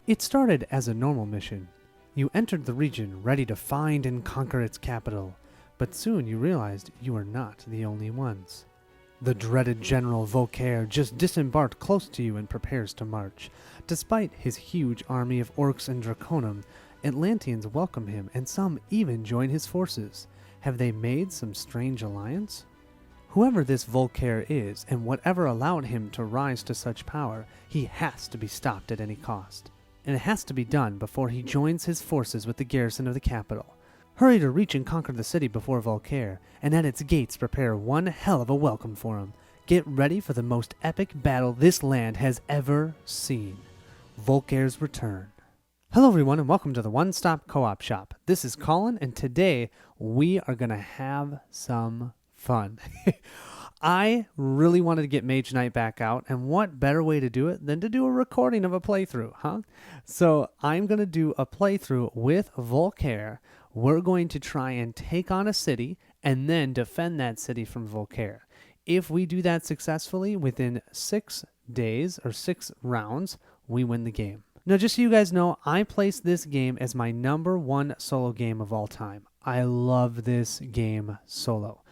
It started as a normal mission. You entered the region ready to find and conquer its capital, but soon you realized you were not the only ones. The dreaded General Volkare just disembarked close to you and prepares to march. Despite his huge army of orcs and draconum, Atlanteans welcome him and some even join his forces. Have they made some strange alliance? Whoever this Volkare is, and whatever allowed him to rise to such power, he has to be stopped at any cost. And it has to be done before he joins his forces with the garrison of the capital. Hurry to reach and conquer the city before Volkare, and at its gates prepare one hell of a welcome for him. Get ready for the most epic battle this land has ever seen. Volkare's Return. Hello everyone and welcome to the One Stop Co-op Shop. This is Colin and today we are going to have some fun. I really wanted to get Mage Knight back out, and what better way to do it than to do a recording of a playthrough, huh? So I'm going to do a playthrough with Volkare. We're going to try and take on a city and then defend that city from Volkare. If we do that successfully within 6 days or 6 rounds, we win the game. Now, just so you guys know, I placed this game as my #1 solo game of all time. I love this game solo.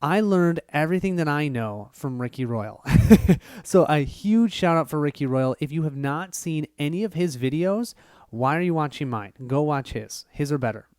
I learned everything that I know from Ricky Royal. So a huge shout out for Ricky Royal. If you have not seen any of his videos, why are you watching mine? Go watch his. His are better.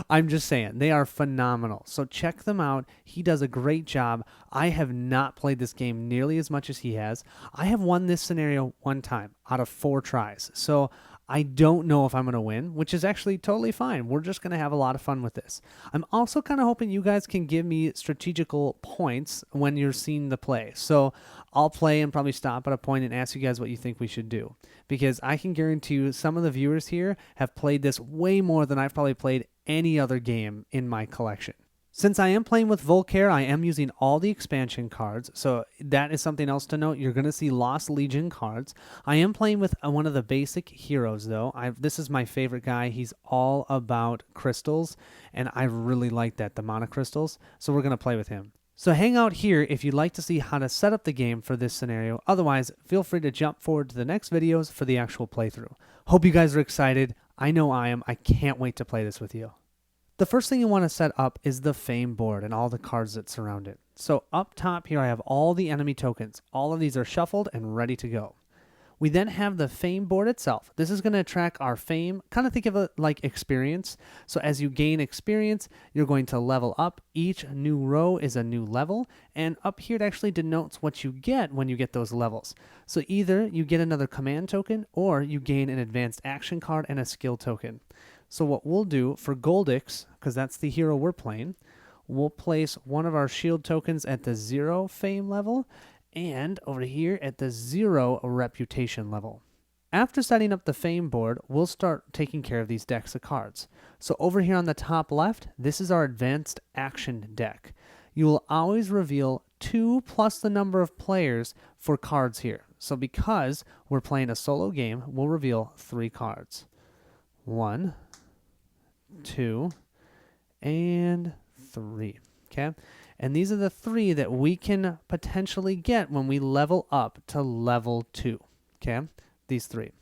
I'm just saying, they are phenomenal. So check them out. He does a great job. I have not played this game nearly as much as he has. I have won this scenario 1 time out of 4 tries. So I don't know if I'm going to win, which is actually totally fine. We're just going to have a lot of fun with this. I'm also kind of hoping you guys can give me strategical points when you're seeing the play. So I'll play and probably stop at a point and ask you guys what you think we should do. Because I can guarantee you some of the viewers here have played this way more than I've probably played any other game in my collection. Since I am playing with Volkare, I am using all the expansion cards, so that is something else to note. You're going to see Lost Legion cards. I am playing with one of the basic heroes, though. This is my favorite guy. He's all about crystals, and I really like that, the mana crystals, so we're going to play with him. So hang out here if you'd like to see how to set up the game for this scenario. Otherwise, feel free to jump forward to the next videos for the actual playthrough. Hope you guys are excited. I know I am. I can't wait to play this with you. The first thing you want to set up is the Fame board and all the cards that surround it. So up top here I have all the enemy tokens. All of these are shuffled and ready to go. We then have the Fame board itself. This is going to track our Fame. Kind of think of it like experience. So as you gain experience, you're going to level up. Each new row is a new level. And up here it actually denotes what you get when you get those levels. So either you get another command token or you gain an advanced action card and a skill token. So what we'll do for Goldix, because that's the hero we're playing, we'll place one of our shield tokens at the 0 Fame level and over here at the 0 reputation level. After setting up the Fame board, we'll start taking care of these decks of cards. So over here on the top left, this is our advanced action deck. You will always reveal 2 plus the number of players for cards here. So because we're playing a solo game, we'll reveal 3 cards. 1, 2, and 3. Okay, and these are the 3 that we can potentially get when we level up to level 2. Okay, these 3.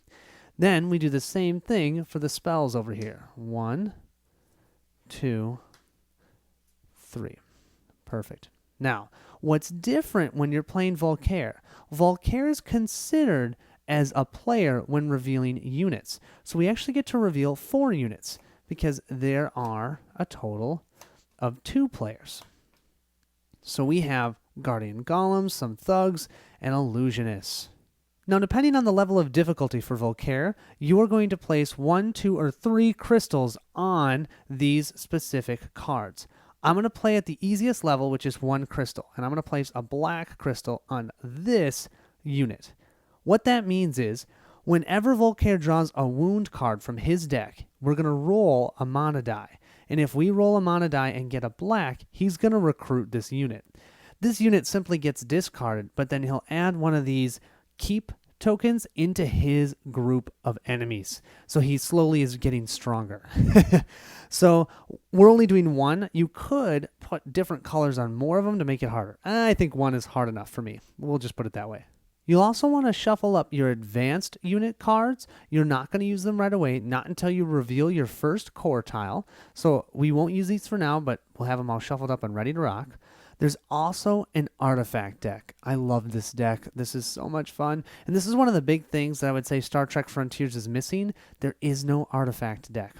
Then we do the same thing for the spells over here. 1, 2, 3. Perfect. Now, what's different when you're playing Volkare? Volkare is considered as a player when revealing units. So we actually get to reveal 4 units because there are a total of 2 players. So we have Guardian Golems, some Thugs, and Illusionists. Now, depending on the level of difficulty for Volkare, you are going to place 1, 2, or 3 crystals on these specific cards. I'm going to play at the easiest level, which is 1 crystal, and I'm going to place a black crystal on this unit. What that means is, whenever Volkare draws a wound card from his deck, we're going to roll a mana die. And if we roll a mana die and get a black, he's going to recruit this unit. This unit simply gets discarded, but then he'll add one of these keep tokens into his group of enemies. So he slowly is getting stronger. So we're only doing 1. You could put different colors on more of them to make it harder. I think 1 is hard enough for me. We'll just put it that way. You'll also want to shuffle up your advanced unit cards. You're not going to use them right away, not until you reveal your first core tile. So we won't use these for now, but we'll have them all shuffled up and ready to rock. There's also an artifact deck. I love this deck. This is so much fun. And this is one of the big things that I would say Star Trek Frontiers is missing. There is no artifact deck.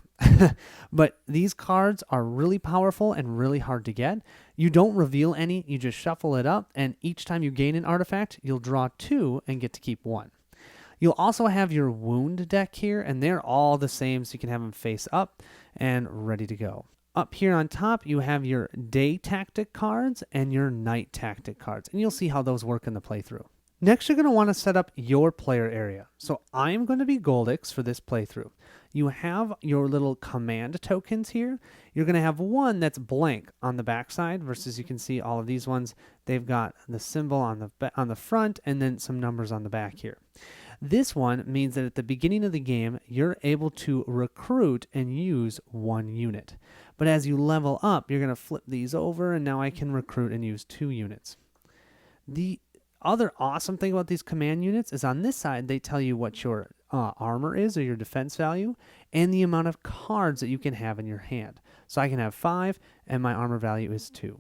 But these cards are really powerful and really hard to get. You don't reveal any, you just shuffle it up, and each time you gain an artifact, you'll draw 2 and get to keep 1. You'll also have your wound deck here, and they're all the same, so you can have them face up and ready to go. Up here on top, you have your day tactic cards and your night tactic cards, and you'll see how those work in the playthrough. Next, you're going to want to set up your player area. So I'm going to be Goldix for this playthrough. You have your little command tokens here. You're going to have one that's blank on the backside versus you can see all of these ones. They've got the symbol on the front and then some numbers on the back here. This one means that at the beginning of the game, you're able to recruit and use 1 unit. But as you level up, you're going to flip these over, and now I can recruit and use 2 units. The other awesome thing about these command units is on this side, they tell you what your armor is or your defense value and the amount of cards that you can have in your hand. So I can have 5 and my armor value is 2.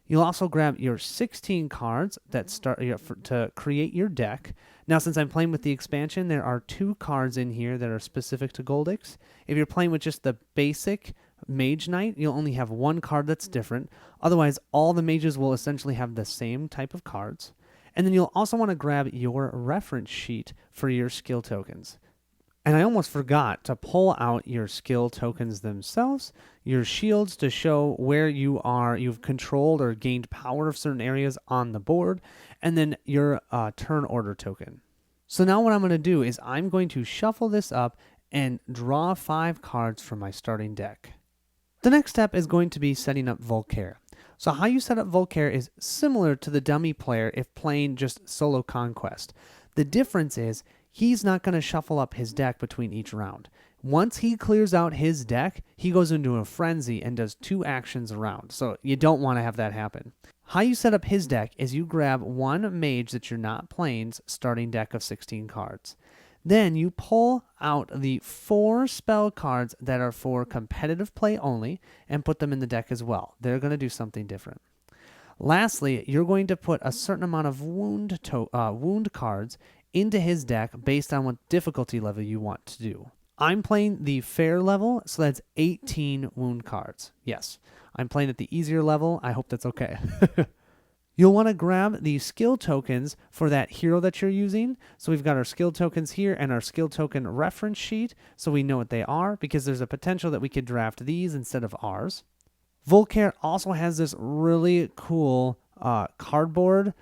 You'll also grab your 16 cards that start to create your deck. Now, since I'm playing with the expansion, there are 2 cards in here that are specific to Goldix. If you're playing with just the basic Mage Knight, you'll only have 1 card that's different. Otherwise, all the mages will essentially have the same type of cards. And then you'll also want to grab your reference sheet for your skill tokens. And I almost forgot to pull out your skill tokens themselves, your shields to show where you've controlled or gained power of certain areas on the board, and then your turn order token. So now what I'm going to do is I'm going to shuffle this up and draw 5 cards from my starting deck. The next step is going to be setting up Volkare. So how you set up Volkare is similar to the dummy player if playing just solo conquest. The difference is he's not going to shuffle up his deck between each round. Once he clears out his deck, he goes into a frenzy and does 2 actions a round. So you don't want to have that happen. How you set up his deck is you grab 1 mage that you're not playing's starting deck of 16 cards. Then you pull out the 4 spell cards that are for competitive play only and put them in the deck as well. They're going to do something different. Lastly, you're going to put a certain amount of wound cards into his deck based on what difficulty level you want to do. I'm playing the fair level, so that's 18 wound cards. Yes, I'm playing at the easier level. I hope that's okay. You'll want to grab the skill tokens for that hero that you're using. So we've got our skill tokens here and our skill token reference sheet, so we know what they are, because there's a potential that we could draft these instead of ours. Volkare also has this really cool cardboard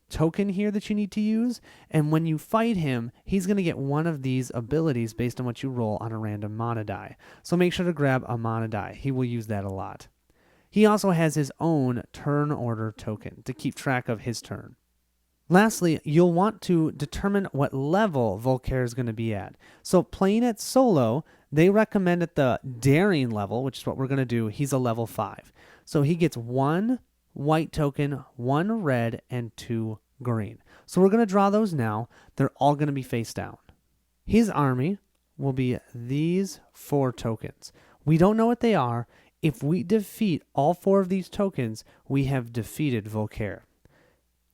token here that you need to use, and when you fight him, he's going to get one of these abilities based on what you roll on a random mana die. So make sure to grab a mana die. He will use that a lot. He also has his own turn order token to keep track of his turn. Lastly, you'll want to determine what level Volkare is going to be at. So playing it solo, they recommend at the daring level, which is what we're going to do, he's a level 5. So he gets 1 white token, 1 red, and 2 green. So we're going to draw those now. They're all going to be face down. His army will be these 4 tokens. We don't know what they are. If we defeat all 4 of these tokens, we have defeated Volkare.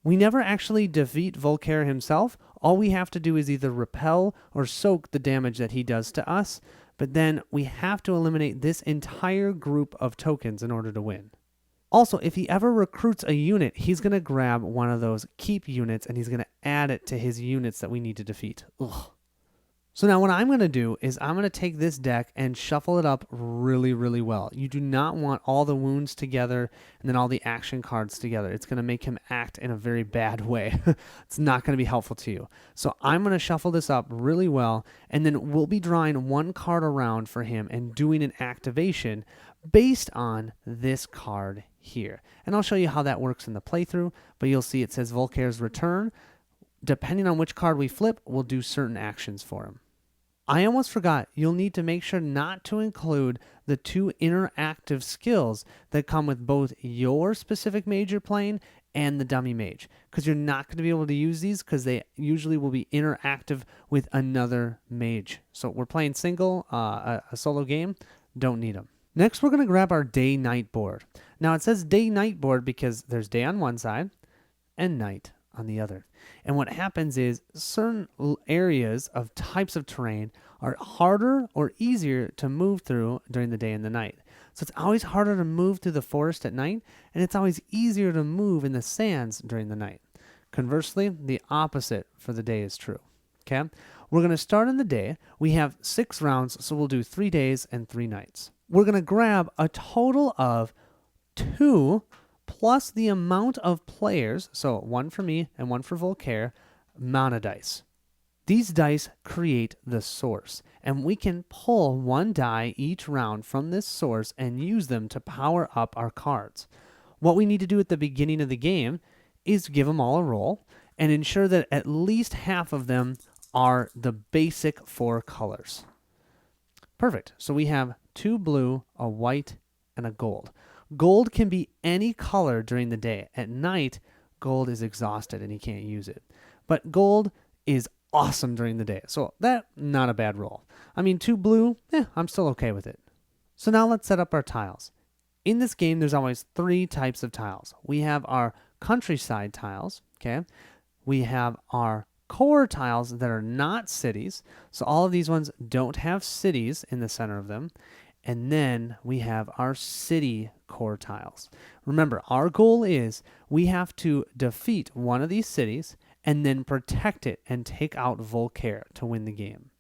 We never actually defeat Volkare himself. All we have to do is either repel or soak the damage that he does to us, but then we have to eliminate this entire group of tokens in order to win. Also, if he ever recruits a unit, he's going to grab one of those keep units and he's going to add it to his units that we need to defeat. Ugh. So now what I'm going to do is I'm going to take this deck and shuffle it up really, really well. You do not want all the wounds together and then all the action cards together. It's going to make him act in a very bad way. It's not going to be helpful to you. So I'm going to shuffle this up really well, and then we'll be drawing 1 card around for him and doing an activation based on this card here. And I'll show you how that works in the playthrough, but you'll see it says Volkare's return. Depending on which card we flip, we'll do certain actions for him. I almost forgot, you'll need to make sure not to include the 2 interactive skills that come with both your specific mage you're playing and the dummy mage, because you're not going to be able to use these because they usually will be interactive with another mage. So we're playing single, a solo game, don't need them. Next, we're going to grab our day-night board. Now, it says day-night board because there's day on one side and night on the other. And what happens is certain areas of types of terrain are harder or easier to move through during the day and the night. So it's always harder to move through the forest at night, and it's always easier to move in the sands during the night. Conversely, the opposite for the day is true. Okay? We're going to start in the day. We have 6 rounds, so we'll do 3 days and 3 nights. We're going to grab a total of 2 plus the amount of players, so 1 for me and 1 for Volkare, mana dice. These dice create the source, and we can pull 1 die each round from this source and use them to power up our cards. What we need to do at the beginning of the game is give them all a roll and ensure that at least half of them are the basic 4 colors. Perfect. So we have 2 blue, a white, and a gold. Gold can be any color during the day. At night, gold is exhausted and he can't use it. But gold is awesome during the day. So that, not a bad roll. I mean, 2 blue, I'm still okay with it. So now let's set up our tiles. In this game, there's always 3 types of tiles. We have our countryside tiles, okay? We have our core tiles that are not cities. So all of these ones don't have cities in the center of them. And then we have our city core tiles. Remember, our goal is we have to defeat one of these cities and then protect it and take out Volkare to win the game.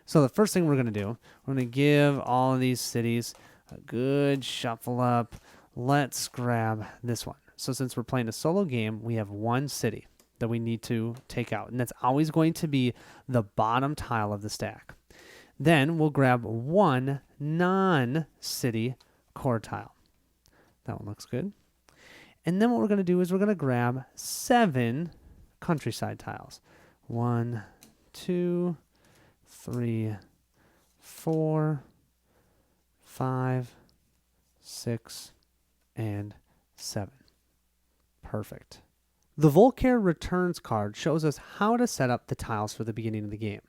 So the first thing we're going to do, we're going to give all of these cities a good shuffle up. Let's grab this one. So since we're playing a solo game, we have 1 city that we need to take out. And that's always going to be the bottom tile of the stack. Then we'll grab 1 non-city core tile. That one looks good. And then what we're going to do is we're going to grab 7 countryside tiles. 1, 2, 3, 4, 5, 6, and 7. Perfect. The Volkare Returns card shows us how to set up the tiles for the beginning of the game.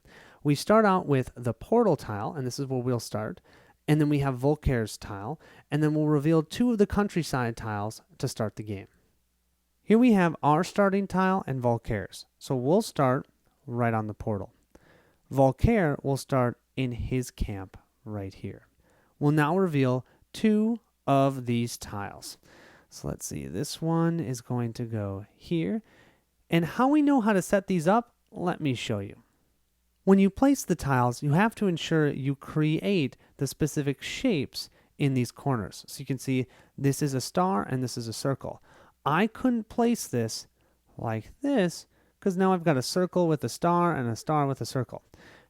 We start out with the portal tile, and this is where we'll start. And then we have Volkare's tile, and then we'll reveal 2 of the countryside tiles to start the game. Here we have our starting tile and Volkare's. So we'll start right on the portal. Volkare will start in his camp right here. We'll now reveal 2 of these tiles. So let's see, this one is going to go here. And how we know how to set these up, let me show you. When you place the tiles, you have to ensure you create the specific shapes in these corners. So you can see this is a star and this is a circle. I couldn't place this like this because now I've got a circle with a star and a star with a circle.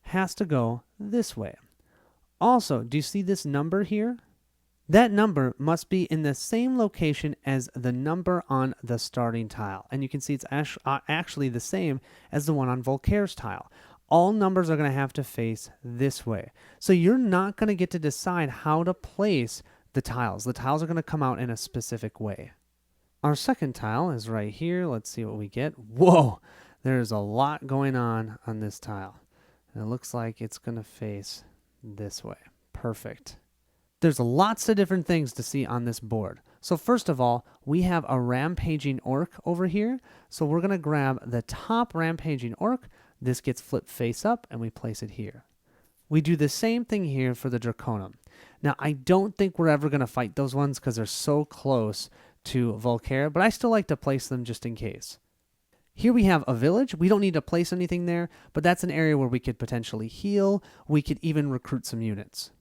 Has to go this way. Also, do you see this number here? That number must be in the same location as the number on the starting tile. And you can see it's actually the same as the one on Volkare's tile. All numbers are going to have to face this way. So you're not going to get to decide how to place the tiles. The tiles are going to come out in a specific way. Our second tile is right here. Let's see what we get. Whoa, there's a lot going on this tile. And it looks like it's going to face this way. Perfect. There's lots of different things to see on this board. So first of all, we have a rampaging orc over here. So we're going to grab the top rampaging orc. This gets flipped face up and we place it here. We do the same thing here for the Draconum. Now, I don't think we're ever going to fight those ones because they're so close to Volkare, but I still like to place them just in case. Here we have a village. We don't need to place anything there, but that's an area where we could potentially heal. We could even recruit some units.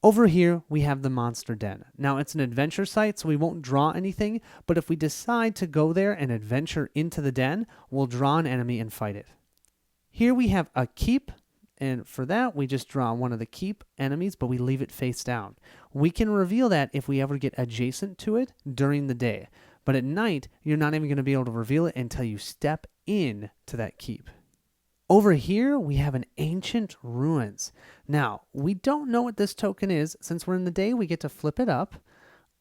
Over here, we have the monster den. Now, it's an adventure site, so we won't draw anything, but if we decide to go there and adventure into the den, we'll draw an enemy and fight it. Here we have a keep, and for that, we just draw one of the keep enemies, but we leave it face down. We can reveal that if we ever get adjacent to it during the day, but at night, you're not even going to be able to reveal it until you step in to that keep. Over here, we have an ancient ruins. Now, we don't know what this token is. Since we're in the day, we get to flip it up.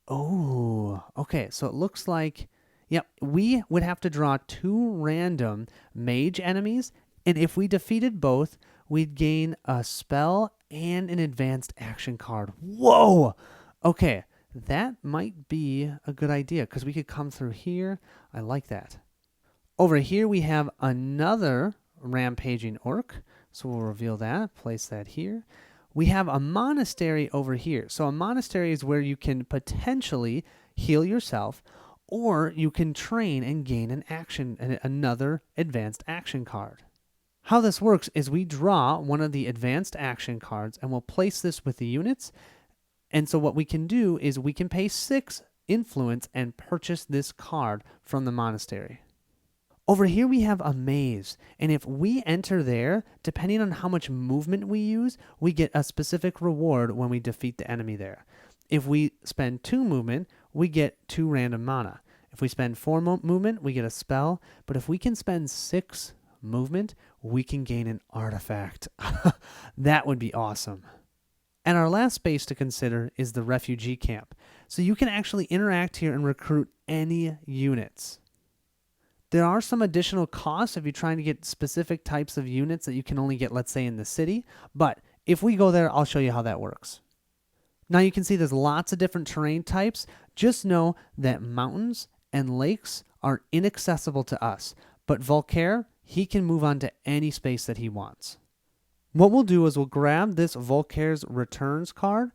Oh, okay, so it looks like Yep, we would have to draw 2 random mage enemies, and if we defeated both, we'd gain a spell and an advanced action card. Whoa! Okay, that might be a good idea because we could come through here. I like that. Over here, we have another rampaging orc, so we'll reveal that, place that here. We have a monastery over here. So a monastery is where you can potentially heal yourself, or you can train and gain an action, another advanced action card. How this works is we draw one of the advanced action cards and we'll place this with the units. And so what we can do is we can pay 6 influence and purchase this card from the monastery. Over here we have a maze, and if we enter there, depending on how much movement we use, we get a specific reward when we defeat the enemy there. If we spend 2 movement, we get 2 random mana. If we spend 4 movement, we get a spell. But if we can spend 6 movement, we can gain an artifact. That would be awesome. And our last space to consider is the refugee camp. So you can actually interact here and recruit any units. There are some additional costs if you're trying to get specific types of units that you can only get, let's say, in the city. But if we go there, I'll show you how that works. Now you can see there's lots of different terrain types. Just know that mountains and lakes are inaccessible to us. But Volkare, he can move on to any space that he wants. What we'll do is we'll grab this Volkare's Returns card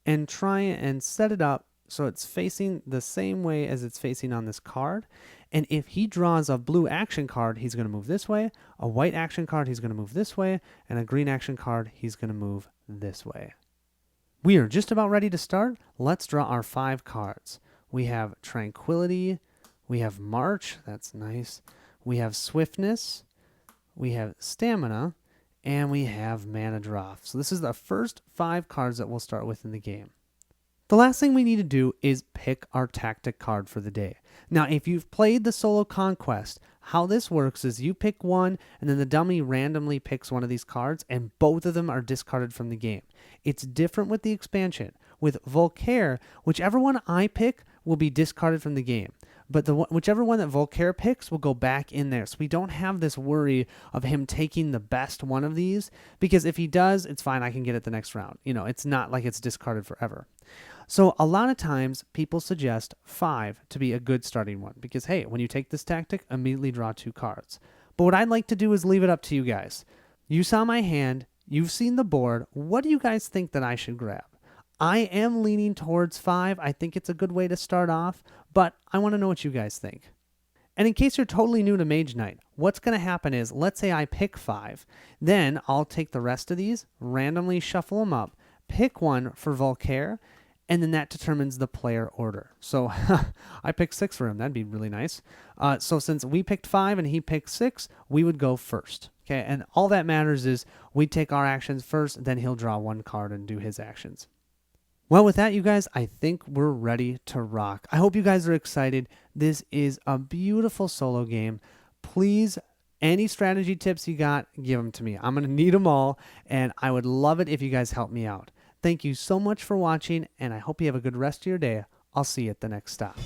and try and set it up so it's facing the same way as it's facing on this card. And if he draws a blue action card, he's going to move this way. A white action card, he's going to move this way. And a green action card, he's going to move this way. We are just about ready to start. Let's draw our 5 cards. We have Tranquility. We have March. That's nice. We have Swiftness. We have Stamina. And we have Mana Draw. So this is the first 5 cards that we'll start with in the game. The last thing we need to do is pick our tactic card for the day. Now, if you've played the solo conquest, how this works is you pick one, and then the dummy randomly picks one of these cards, and both of them are discarded from the game. It's different with the expansion. With Volkare, whichever one I pick will be discarded from the game. But whichever one that Volkare picks will go back in there. So we don't have this worry of him taking the best one of these, because if he does, it's fine. I can get it the next round. You know, it's not like it's discarded forever. So a lot of times people suggest 5 to be a good starting one because, hey, when you take this tactic, immediately draw 2 cards. But what I'd like to do is leave it up to you guys. You saw my hand. You've seen the board. What do you guys think that I should grab? I am leaning towards 5. I think it's a good way to start off, but I want to know what you guys think. And in case you're totally new to Mage Knight, what's going to happen is, let's say I pick 5. Then I'll take the rest of these, randomly shuffle them up, pick one for Volkare, and then that determines the player order. So I picked 6 for him. That'd be really nice. So since we picked 5 and he picked 6, we would go first. Okay, and all that matters is we take our actions first, then he'll draw 1 card and do his actions. Well, with that, you guys, I think we're ready to rock. I hope you guys are excited. This is a beautiful solo game. Please, any strategy tips you got, give them to me. I'm going to need them all, and I would love it if you guys help me out. Thank you so much for watching, and I hope you have a good rest of your day. I'll see you at the next stop.